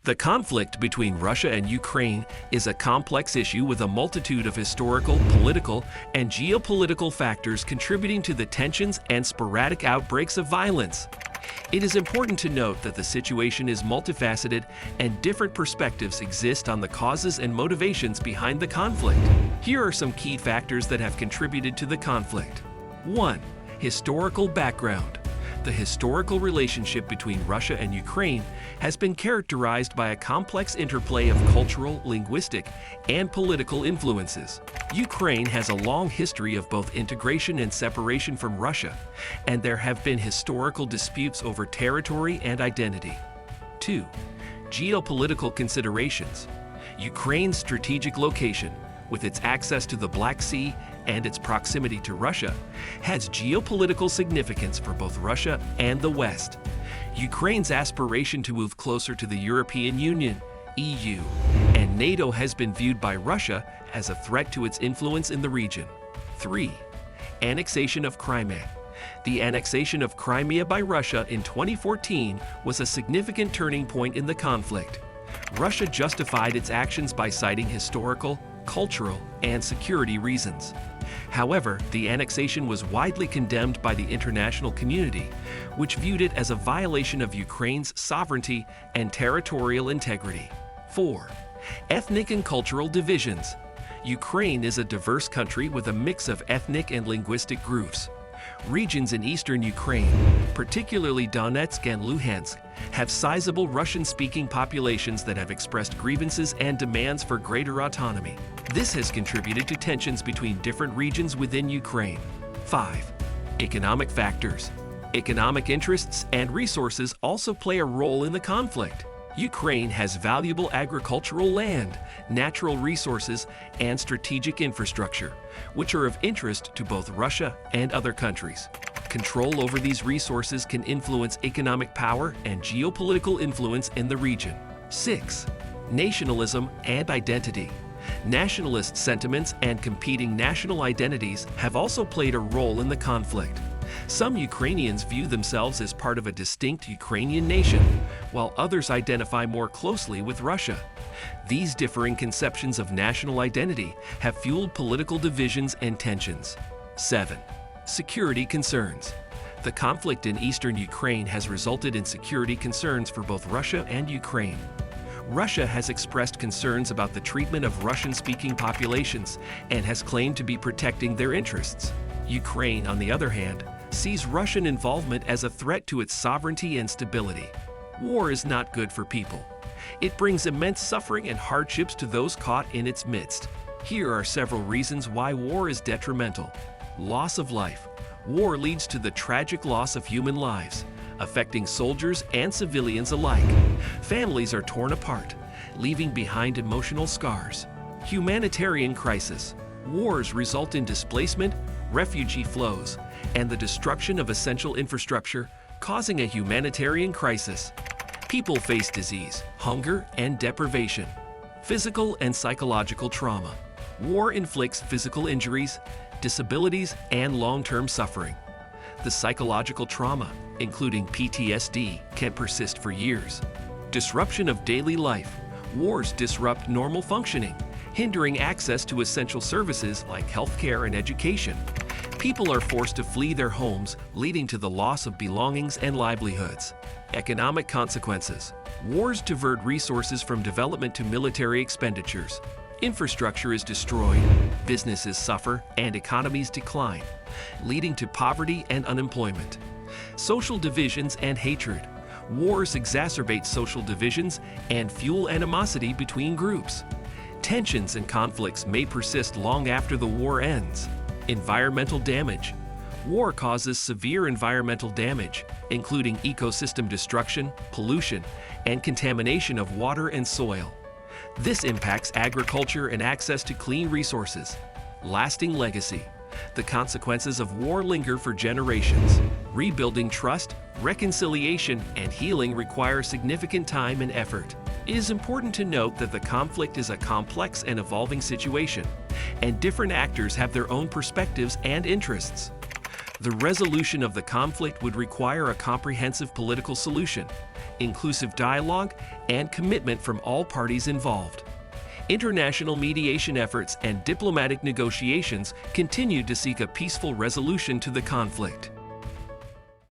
The conflict between Russia and Ukraine is a complex issue with a multitude of historical, political, and geopolitical factors contributing to the tensions and sporadic outbreaks of violence. It is important to note that the situation is multifaceted and different perspectives exist on the causes and motivations behind the conflict. Here are some key factors that have contributed to the conflict. 1. Historical background. The historical relationship between Russia and Ukraine has been characterized by a complex interplay of cultural, linguistic, and political influences. Ukraine has a long history of both integration and separation from Russia, and there have been historical disputes over territory and identity. 2. Geopolitical considerations. Ukraine's strategic location, with its access to the Black Sea and its proximity to Russia, has geopolitical significance for both Russia and the West. Ukraine's aspiration to move closer to the European Union, EU, and NATO has been viewed by Russia as a threat to its influence in the region. 3. Annexation of Crimea. The annexation of Crimea by Russia in 2014 was a significant turning point in the conflict. Russia justified its actions by citing historical, cultural, and security reasons. However, the annexation was widely condemned by the international community, which viewed it as a violation of Ukraine's sovereignty and territorial integrity. 4. Ethnic and cultural divisions. Ukraine is a diverse country with a mix of ethnic and linguistic groups. Regions in eastern Ukraine, particularly Donetsk and Luhansk, have sizable Russian-speaking populations that have expressed grievances and demands for greater autonomy. This has contributed to tensions between different regions within Ukraine. 5. Economic factors. Economic interests and resources also play a role in the conflict. Ukraine has valuable agricultural land, natural resources, and strategic infrastructure, which are of interest to both Russia and other countries. Control over these resources can influence economic power and geopolitical influence in the region. 6. Nationalism and identity. Nationalist sentiments and competing national identities have also played a role in the conflict. Some Ukrainians view themselves as part of a distinct Ukrainian nation, while others identify more closely with Russia. These differing conceptions of national identity have fueled political divisions and tensions. 7. Security concerns. The conflict in eastern Ukraine has resulted in security concerns for both Russia and Ukraine. Russia has expressed concerns about the treatment of Russian-speaking populations and has claimed to be protecting their interests. Ukraine, on the other hand, sees Russian involvement as a threat to its sovereignty and stability. War is not good for people. It brings immense suffering and hardships to those caught in its midst. Here are several reasons why war is detrimental. Loss of life. War leads to the tragic loss of human lives, affecting soldiers and civilians alike. Families are torn apart, leaving behind emotional scars. Humanitarian crisis. Wars result in displacement, refugee flows, and the destruction of essential infrastructure, causing a humanitarian crisis. People face disease, hunger, and deprivation. Physical and psychological trauma. War inflicts physical injuries, disabilities, and long-term suffering. The psychological trauma, including PTSD, can persist for years. Disruption of daily life. Wars disrupt normal functioning, hindering access to essential services like healthcare and education. People are forced to flee their homes, leading to the loss of belongings and livelihoods. Economic consequences. Wars divert resources from development to military expenditures. Infrastructure is destroyed, businesses suffer, and economies decline, leading to poverty and unemployment. Social divisions and hatred. Wars exacerbate social divisions and fuel animosity between groups. Tensions and conflicts may persist long after the war ends. Environmental damage. War causes severe environmental damage, including ecosystem destruction, pollution, and contamination of water and soil. This impacts agriculture and access to clean resources. Lasting legacy. The consequences of war linger for generations. Rebuilding trust, reconciliation, and healing require significant time and effort. It is important to note that the conflict is a complex and evolving situation, and different actors have their own perspectives and interests. The resolution of the conflict would require a comprehensive political solution, inclusive dialogue, and commitment from all parties involved. International mediation efforts and diplomatic negotiations continued to seek a peaceful resolution to the conflict.